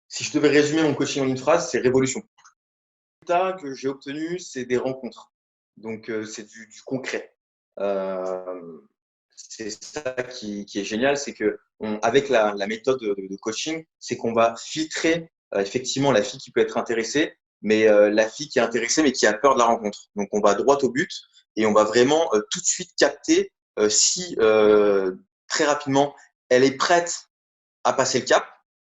Si je devais résumer mon coaching en une phrase, c'est révolution. Le résultat que j'ai obtenu, c'est des rencontres. Donc, c'est du concret. Euh, c'est ça qui est génial, c'est que avec la méthode de coaching, c'est qu'on va filtrer effectivement la fille qui peut être intéressée, mais la fille qui est intéressée mais qui a peur de la rencontre. Donc on va droit au but et on va vraiment tout de suite capter si très rapidement elle est prête à passer le cap,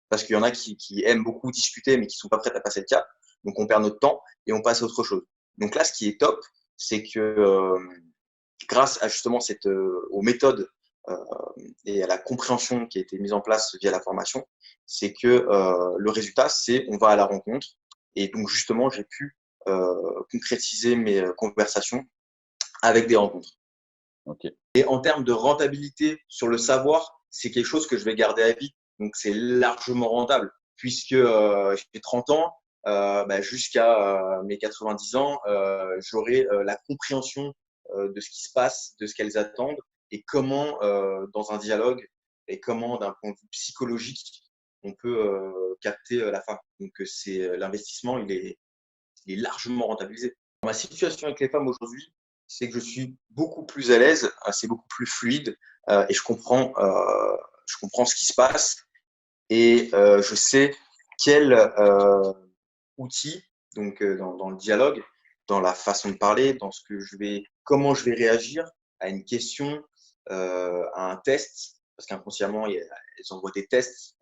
parce qu'il y en a qui aiment beaucoup discuter mais qui sont pas prêtes à passer le cap. Donc on perd notre temps et on passe à autre chose. Donc là, ce qui est top, c'est que grâce à justement aux méthodes euh, et à la compréhension qui a été mise en place via la formation, c'est que le résultat, c'est on va à la rencontre. Et donc justement, j'ai pu concrétiser mes conversations avec des rencontres. Ok. Et en termes de rentabilité sur le savoir, c'est quelque chose que je vais garder à vie. Donc c'est largement rentable puisque j'ai 30 ans, jusqu'à mes 90 ans, j'aurai la compréhension de ce qui se passe, de ce qu'elles attendent et comment dans un dialogue et comment d'un point de vue psychologique on peut capter la femme. Donc c'est l'investissement, il est largement rentabilisé. Ma situation avec les femmes aujourd'hui, c'est que je suis beaucoup plus à l'aise, c'est beaucoup plus fluide et je comprends ce qui se passe et je sais quel outil, donc dans le dialogue, dans la façon de parler, dans comment je vais réagir à une question, à un test, parce qu'inconsciemment, elles envoient des tests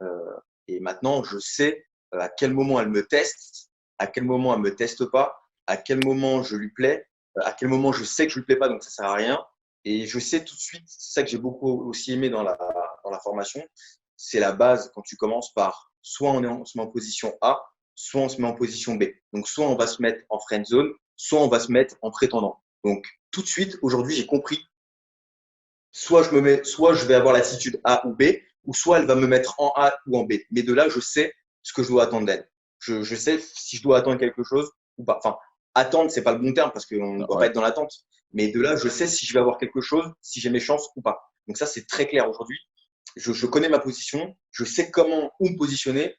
et maintenant, je sais à quel moment elles me testent, à quel moment elles me testent pas, à quel moment je lui plais, à quel moment je sais que je lui plais pas, donc ça sert à rien. Et je sais tout de suite, c'est ça que j'ai beaucoup aussi aimé dans la formation, c'est la base quand tu commences par soit on se met en position A, soit on se met en position B. Donc soit on va se mettre en friend zone, soit on va se mettre en prétendant. Donc tout de suite, aujourd'hui, j'ai compris, soit je vais avoir l'attitude A ou B, ou soit elle va me mettre en A ou en B. Mais de là, je sais ce que je dois attendre d'elle. Je sais si je dois attendre quelque chose ou pas. Enfin, attendre, c'est pas le bon terme parce qu'on ne doit pas Ouais. être dans l'attente. Mais de là, je sais si je vais avoir quelque chose, si j'ai mes chances ou pas. Donc ça, c'est très clair aujourd'hui. Je connais ma position, je sais comment où me positionner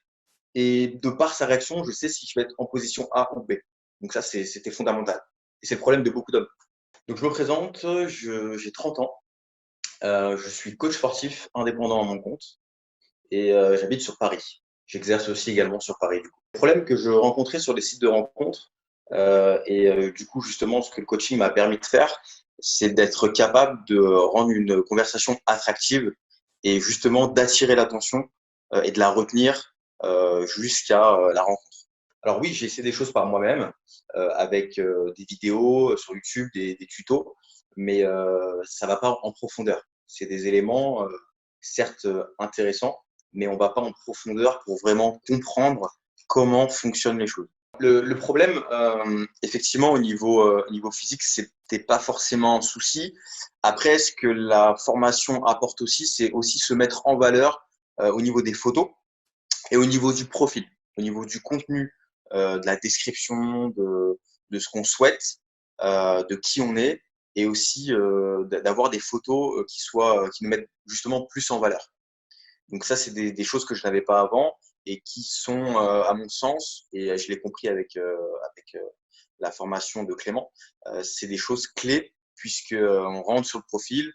et de par sa réaction, je sais si je vais être en position A ou B. Donc ça, c'était fondamental. Et c'est le problème de beaucoup d'hommes. Donc je me présente, j'ai 30 ans, je suis coach sportif indépendant à mon compte et j'habite sur Paris. J'exerce aussi également sur Paris. Du coup. Le problème que je rencontrais sur les sites de rencontres du coup justement ce que le coaching m'a permis de faire, c'est d'être capable de rendre une conversation attractive et justement d'attirer l'attention et de la retenir jusqu'à la rencontre. Alors oui, j'ai essayé des choses par moi-même avec des vidéos sur YouTube, des tutos, mais ça va pas en profondeur. C'est des éléments certes intéressants, mais on va pas en profondeur pour vraiment comprendre comment fonctionnent les choses. Le problème, effectivement, au niveau physique, c'était pas forcément un souci. Après, ce que la formation apporte aussi, c'est aussi se mettre en valeur au niveau des photos et au niveau du profil, au niveau du contenu, de la description, de ce qu'on souhaite, de qui on est, et aussi d'avoir des photos qui nous mettent justement plus en valeur. Donc ça, c'est des choses que je n'avais pas avant et qui sont, à mon sens, et je l'ai compris avec la formation de Clément, c'est des choses clés puisque on rentre sur le profil,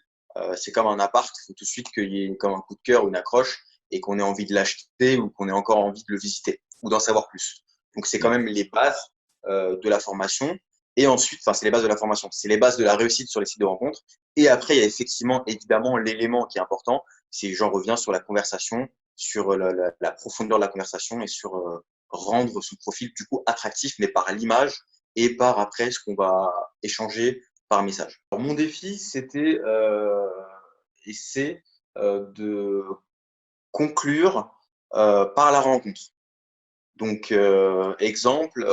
c'est comme un appart, il faut tout de suite qu'il y ait comme un coup de cœur ou une accroche et qu'on ait envie de l'acheter ou qu'on ait encore envie de le visiter ou d'en savoir plus. Donc c'est quand même les bases de la formation. Et ensuite, enfin c'est les bases de la formation, c'est les bases de la réussite sur les sites de rencontres. Et après, il y a effectivement évidemment l'élément qui est important, c'est j'en reviens sur la conversation, sur la profondeur de la conversation et sur rendre son profil du coup attractif, mais par l'image et par après ce qu'on va échanger par message. Alors, mon défi, c'était et c'est de conclure par la rencontre. Donc, exemple,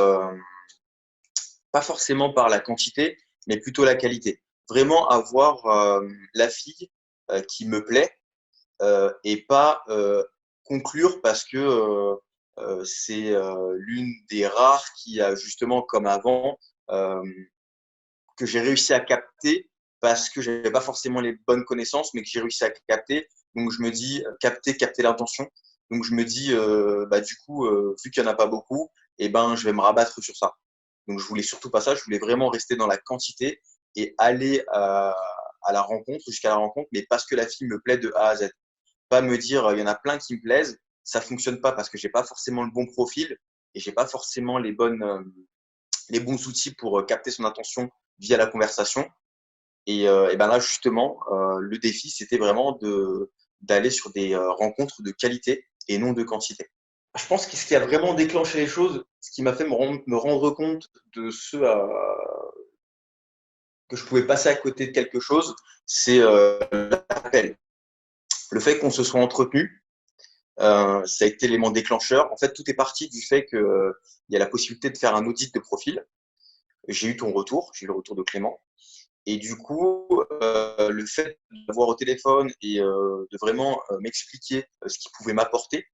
pas forcément par la quantité, mais plutôt la qualité. Vraiment avoir la fille qui me plaît et pas conclure parce que c'est l'une des rares qui a justement, comme avant, euh, que j'ai réussi à capter parce que j'avais pas forcément les bonnes connaissances, mais que j'ai réussi à capter. Donc je me dis capter l'intention. Donc, je me dis, du coup, vu qu'il n'y en a pas beaucoup, eh ben, je vais me rabattre sur ça. Donc, je voulais surtout pas ça. Je voulais vraiment rester dans la quantité et aller à la rencontre, jusqu'à la rencontre, mais parce que la fille me plaît de A à Z. Pas me dire, il y en a plein qui me plaisent. Ça fonctionne pas parce que j'ai pas forcément le bon profil et j'ai pas forcément les bons outils pour capter son attention via la conversation. Et ben là, justement, le défi, c'était vraiment d'aller sur des rencontres de qualité et non de quantité. Je pense que ce qui a vraiment déclenché les choses, ce qui m'a fait me rendre compte de que je pouvais passer à côté de quelque chose, c'est l'appel. Le fait qu'on se soit entretenu, ça a été l'élément déclencheur. En fait, tout est parti du fait qu'il y a la possibilité de faire un audit de profil. J'ai eu ton retour, j'ai eu le retour de Clément. Et du coup, le fait d'avoir au téléphone et de vraiment m'expliquer ce qu'il pouvait m'apporter,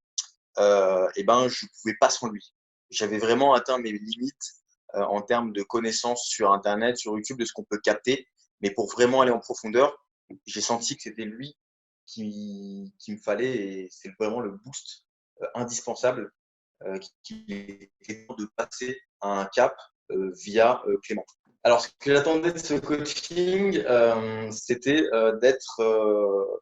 et ben, je ne pouvais pas sans lui. J'avais vraiment atteint mes limites en termes de connaissances sur Internet, sur YouTube, de ce qu'on peut capter. Mais pour vraiment aller en profondeur, j'ai senti que c'était lui qui me fallait et c'est vraiment le boost indispensable qui était de passer à un cap via Clément. Alors, ce que j'attendais de ce coaching, c'était d'être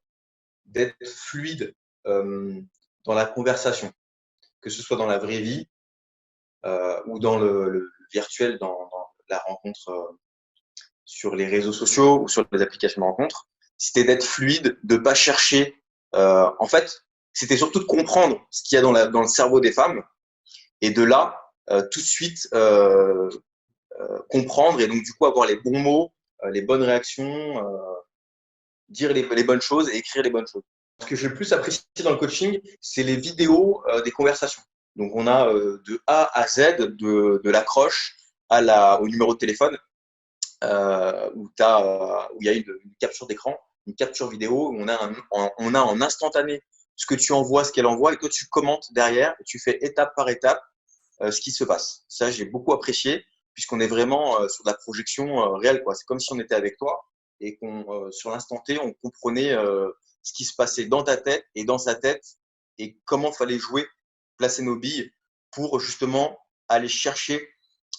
fluide dans la conversation, que ce soit dans la vraie vie ou dans le virtuel, dans la rencontre sur les réseaux sociaux ou sur les applications de rencontre. C'était d'être fluide, de ne pas chercher. En fait, c'était surtout de comprendre ce qu'il y a dans le cerveau des femmes et de là, tout de suite, comprendre et donc du coup avoir les bons mots, les bonnes réactions, dire les bonnes choses et écrire les bonnes choses. Ce que j'ai le plus apprécié dans le coaching, c'est les vidéos des conversations. Donc on a de A à Z, de l'accroche au numéro de téléphone, où il y a une capture d'écran, une capture vidéo, où on a en instantané ce que tu envoies, ce qu'elle envoie, et toi tu commentes derrière, et tu fais étape par étape ce qui se passe. Ça, j'ai beaucoup apprécié, puisqu'on est vraiment sur de la projection réelle, quoi. C'est comme si on était avec toi et sur l'instant T, on comprenait ce qui se passait dans ta tête et dans sa tête et comment fallait jouer, placer nos billes pour justement aller chercher,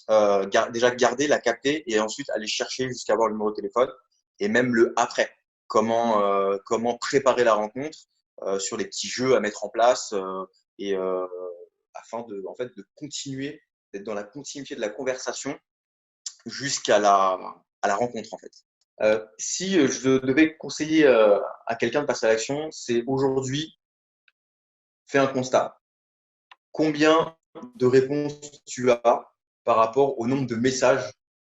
déjà garder, la capter et ensuite aller chercher jusqu'à avoir le numéro de téléphone et même le après. Comment préparer la rencontre sur les petits jeux à mettre en place et afin en fait, de continuer, d'être dans la continuité de la conversation jusqu'à à la rencontre en fait. Si je devais conseiller à quelqu'un de passer à l'action, c'est aujourd'hui, fais un constat. Combien de réponses tu as par rapport au nombre de messages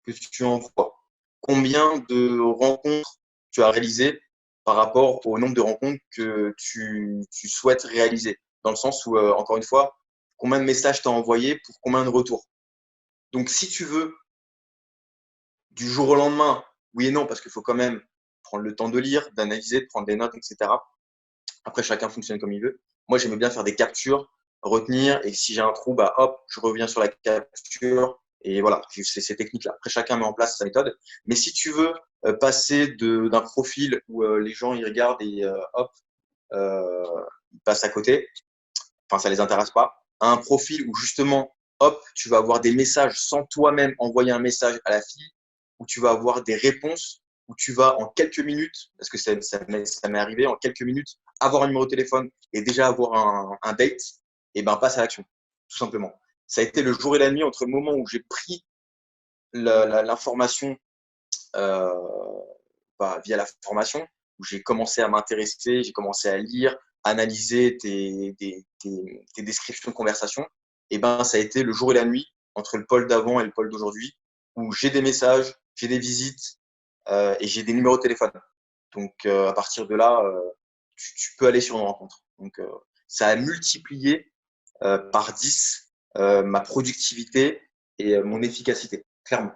que tu envoies? Combien de rencontres tu as réalisées par rapport au nombre de rencontres que tu souhaites réaliser? Dans le sens où, encore une fois, combien de messages tu as envoyés pour combien de retours? Donc, si tu veux, du jour au lendemain, oui et non, parce qu'il faut quand même prendre le temps de lire, d'analyser, de prendre des notes, etc. Après, chacun fonctionne comme il veut. Moi, j'aimais bien faire des captures, retenir, et si j'ai un trou, bah hop, je reviens sur la capture, et voilà, c'est ces techniques-là. Après, chacun met en place sa méthode. Mais si tu veux passer d'un profil où les gens ils regardent et hop, euh, ils passent à côté, enfin ça les intéresse pas, à un profil où justement, hop, tu vas avoir des messages sans toi-même envoyer un message à la fille, où tu vas avoir des réponses, où tu vas en quelques minutes, parce que ça m'est arrivé, en quelques minutes, avoir un numéro de téléphone et déjà avoir un date, et ben passe à l'action, tout simplement. Ça a été le jour et la nuit entre le moment où j'ai pris l'information euh, via la formation, où j'ai commencé à m'intéresser, j'ai commencé à lire, analyser tes descriptions de conversation, et ben ça a été le jour et la nuit entre le pôle d'avant et le pôle d'aujourd'hui, où j'ai des messages, j'ai des visites et j'ai des numéros de téléphone. Donc à partir de là, tu peux aller sur une rencontre. Donc ça a multiplié par 10 ma productivité et mon efficacité, clairement.